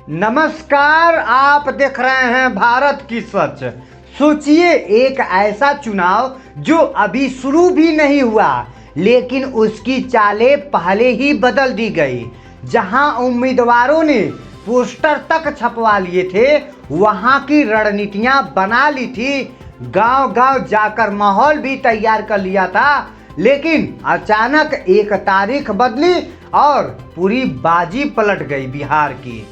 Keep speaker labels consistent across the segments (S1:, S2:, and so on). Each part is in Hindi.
S1: नमस्कार, आप देख रहे हैं भारत की सच। सोचिए, एक ऐसा चुनाव जो अभी शुरू भी नहीं हुआ लेकिन उसकी चालें पहले ही बदल दी गई। जहां उम्मीदवारों ने पोस्टर तक छपवा लिए थे, वहां की रणनीतियां बना ली थी, गांव-गांव जाकर माहौल भी तैयार कर लिया था। लेकिन अचानक एक तारीख बदली और पूरी बाजी पलट गई बिहार की।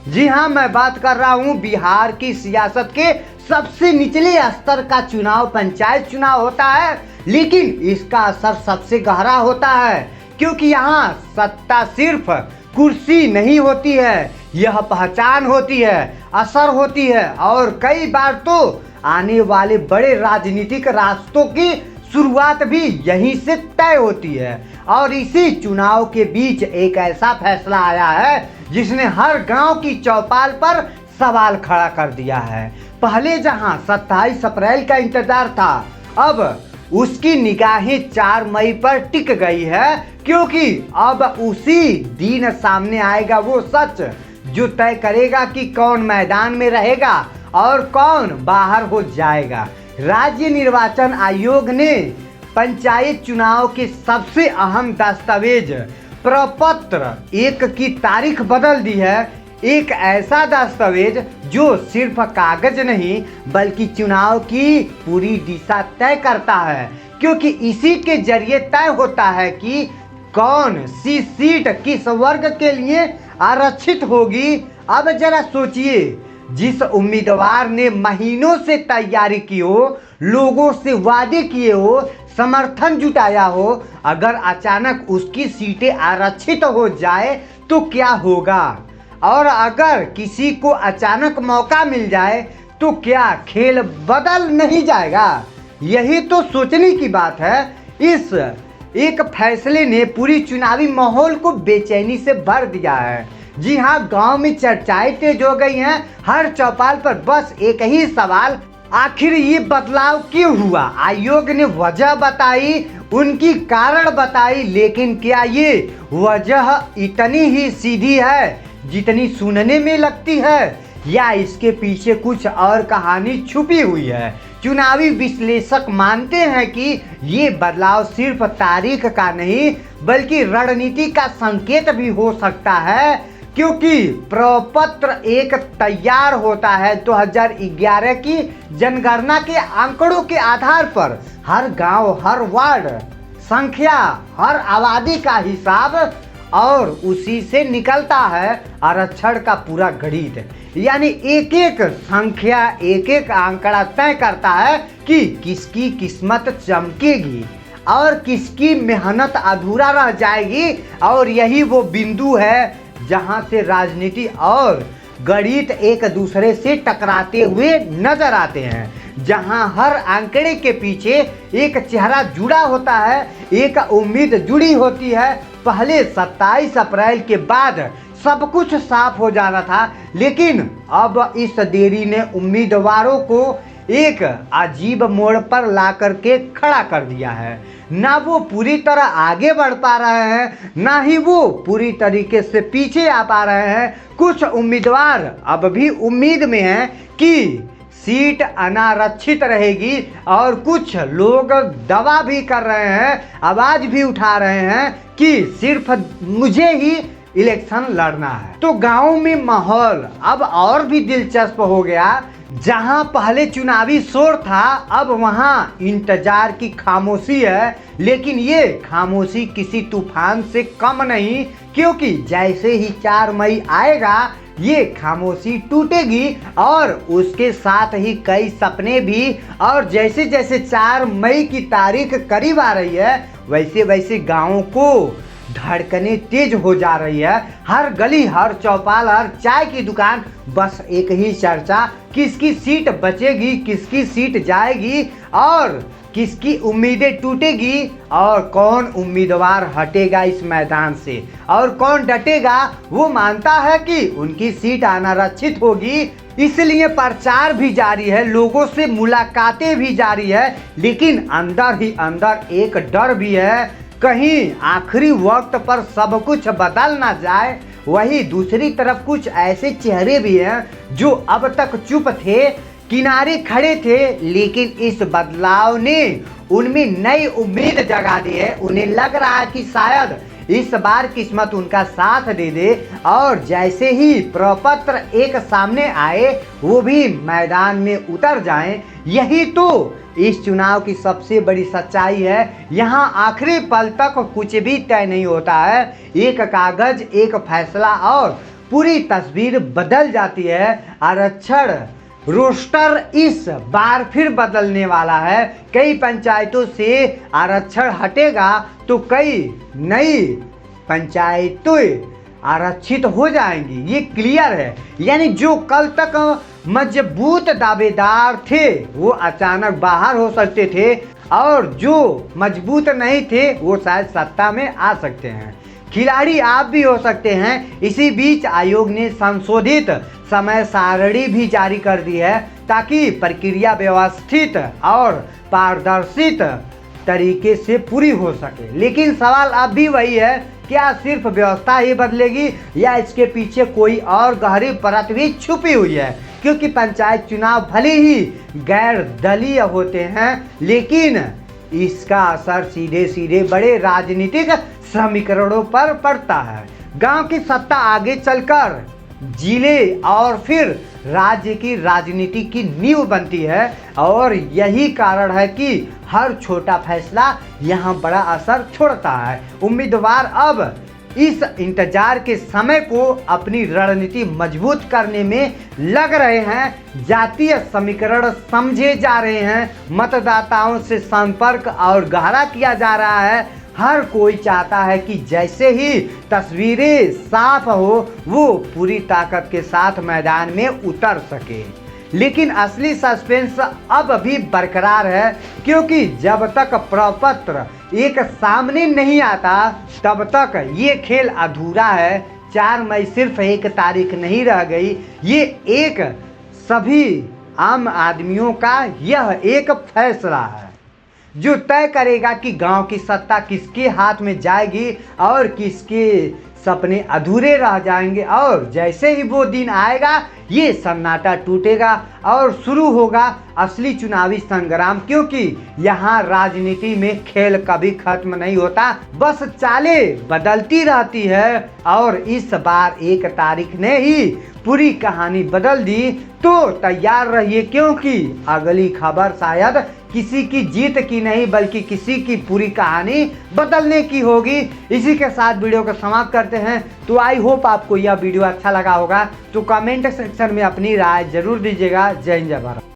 S1: जी हाँ, मैं बात कर रहा हूँ बिहार की सियासत के सबसे निचले स्तर का चुनाव पंचायत चुनाव होता है, लेकिन इसका असर सबसे गहरा होता है क्योंकि यहाँ सत्ता सिर्फ कुर्सी नहीं होती है, यह पहचान होती है, असर होती है और कई बार तो आने वाले बड़े राजनीतिक रास्तों की शुरुआत भी यहीं से तय होती है। और इसी चुनाव के बीच एक ऐसा फैसला आया है जिसने हर गांव की चौपाल पर सवाल खड़ा कर दिया है। पहले जहां 27 अप्रैल का इंतजार था, अब उसकी निगाहें 4 मई पर टिक गई है क्योंकि अब उसी दिन सामने आएगा वो सच जो तय करेगा कि कौन मैदान में रहेगा और कौन बाहर हो जाएगा। राज्य निर्वाचन आयोग ने पंचायत चुनाव के सबसे अहम दस्तावेज प्रपत्र 1 की तारीख बदल दी है। एक ऐसा दस्तावेज जो सिर्फ कागज नहीं बल्कि चुनाव की पूरी दिशा तय करता है, क्योंकि इसी के जरिए तय होता है कि कौन सी सीट किस वर्ग के लिए आरक्षित होगी। अब जरा सोचिए, जिस उम्मीदवार ने महीनों से तैयारी की हो, लोगों से वादे किए हो, समर्थन जुटाया हो, अगर अचानक उसकी सीटें आरक्षित हो जाए तो क्या होगा? और अगर किसी को अचानक मौका मिल जाए तो क्या खेल बदल नहीं जाएगा? यही तो सोचने की बात है। इस एक फैसले ने पूरी चुनावी माहौल को बेचैनी से भर दिया है। जी हाँ, गांव में चर्चाएं तेज हो गई हैं। हर चौपाल पर बस एक ही सवाल, आखिर ये बदलाव क्यों हुआ? आयोग ने वजह बताई, उनकी कारण बताई, लेकिन क्या ये वजह इतनी ही सीधी है जितनी सुनने में लगती है, या इसके पीछे कुछ और कहानी छुपी हुई है? चुनावी विश्लेषक मानते हैं कि ये बदलाव सिर्फ तारीख का नहीं बल्कि रणनीति का संकेत भी हो सकता है, क्योंकि प्रपत्र 1 तैयार होता है 2011 की जनगणना के आंकड़ों के आधार पर। हर गांव, हर वार्ड संख्या, हर आबादी का हिसाब, और उसी से निकलता है आरक्षण का पूरा गणित। यानी एक एक संख्या, एक एक आंकड़ा तय करता है कि किसकी किस्मत चमकेगी और किसकी मेहनत अधूरा रह जाएगी। और यही वो बिंदु है जहां से राजनीति और गणित एक दूसरे से टकराते हुए नजर आते हैं, जहां हर आंकड़े के पीछे एक चेहरा जुड़ा होता है, एक उम्मीद जुड़ी होती है। पहले 27 अप्रैल के बाद सब कुछ साफ हो जाना था, लेकिन अब इस देरी ने उम्मीदवारों को एक अजीब मोड़ पर ला करके खड़ा कर दिया है। ना वो पूरी तरह आगे बढ़ पा रहे हैं, ना ही वो पूरी तरीके से पीछे आ पा रहे हैं। कुछ उम्मीदवार अब भी उम्मीद में हैं कि सीट अनारक्षित रहेगी और कुछ लोग दावा भी कर रहे हैं, आवाज भी उठा रहे हैं कि सिर्फ मुझे ही इलेक्शन लड़ना है। तो गांव में माहौल अब और भी दिलचस्प हो गया। जहां पहले चुनावी शोर था, अब वहां इंतजार की खामोशी है, लेकिन ये खामोशी किसी तूफान से कम नहीं, क्योंकि जैसे ही 4 मई आएगा ये खामोशी टूटेगी और उसके साथ ही कई सपने भी। और जैसे जैसे 4 मई की तारीख करीब आ रही है, वैसे वैसे गाँवों को धड़कनें तेज हो जा रही है। हर गली, हर चौपाल, हर चाय की दुकान, बस एक ही चर्चा, किसकी सीट बचेगी, किसकी सीट जाएगी और किसकी उम्मीदें टूटेगी और कौन उम्मीदवार हटेगा इस मैदान से और कौन डटेगा। वो मानता है कि उनकी सीट अनारक्षित होगी, इसलिए प्रचार भी जारी है, लोगों से मुलाकातें भी जारी है, लेकिन अंदर ही अंदर एक डर भी है, कहीं आखिरी वक्त पर सब कुछ बदल ना जाए। वही दूसरी तरफ कुछ ऐसे चेहरे भी हैं जो अब तक चुप थे, किनारे खड़े थे, लेकिन इस बदलाव ने उनमें नई उम्मीद जगा दी है। उन्हें लग रहा है कि शायद इस बार किस्मत उनका साथ दे दे और जैसे ही प्रपत्र एक सामने आए वो भी मैदान में उतर जाएं। यही तो इस चुनाव की सबसे बड़ी सच्चाई है। यहाँ आखिरी पल तक कुछ भी तय नहीं होता है। एक कागज, एक फैसला और पूरी तस्वीर बदल जाती है। आरक्षण रोस्टर इस बार फिर बदलने वाला है। कई पंचायतों से आरक्षण हटेगा तो कई नई पंचायतें आरक्षित हो जाएंगी, ये क्लियर है। यानी जो कल तक मजबूत दावेदार थे वो अचानक बाहर हो सकते थे और जो मजबूत नहीं थे वो शायद सत्ता में आ सकते हैं। खिलाड़ी आप भी हो सकते हैं। इसी बीच आयोग ने संशोधित समय सारणी भी जारी कर दी है ताकि प्रक्रिया व्यवस्थित और पारदर्शित तरीके से पूरी हो सके। लेकिन सवाल अब भी वही है, क्या सिर्फ व्यवस्था ही बदलेगी या इसके पीछे कोई और गहरी परत भी छुपी हुई है? क्योंकि पंचायत चुनाव भले ही गैर दलीय होते हैं लेकिन इसका असर सीधे सीधे बड़े राजनीतिक समीकरणों पर पड़ता है। गांव की सत्ता आगे चलकर जिले और फिर राज्य की राजनीति की नींव बनती है और यही कारण है कि हर छोटा फैसला यहाँ बड़ा असर छोड़ता है। उम्मीदवार अब इस इंतजार के समय को अपनी रणनीति मजबूत करने में लग रहे हैं। जातीय समीकरण समझे जा रहे हैं, मतदाताओं से संपर्क और गहरा किया जा रहा है। हर कोई चाहता है कि जैसे ही तस्वीरें साफ हो वो पूरी ताकत के साथ मैदान में उतर सके। लेकिन असली सस्पेंस अब भी बरकरार है क्योंकि जब तक प्रपत्र एक सामने नहीं आता तब तक ये खेल अधूरा है। 4 मई सिर्फ एक तारीख नहीं रह गई, ये एक सभी आम आदमियों का यह एक फैसला है जो तय करेगा कि गांव की सत्ता किसके हाथ में जाएगी और किसके सपने अधूरे रह जाएंगे। और जैसे ही वो दिन आएगा ये सन्नाटा टूटेगा और शुरू होगा असली चुनावी संग्राम, क्योंकि यहाँ राजनीति में खेल कभी खत्म नहीं होता, बस चालें बदलती रहती है। और इस बार 1 तारीख ने ही पूरी कहानी बदल दी। तो तैयार रहिए क्योंकि अगली खबर शायद किसी की जीत की नहीं बल्कि किसी की पूरी कहानी बदलने की होगी। इसी के साथ वीडियो को समाप्त करते हैं। तो आई होप आपको यह वीडियो अच्छा लगा होगा, तो कमेंट सेक्शन में अपनी राय जरूर दीजिएगा। जय हिंद, जय भारत।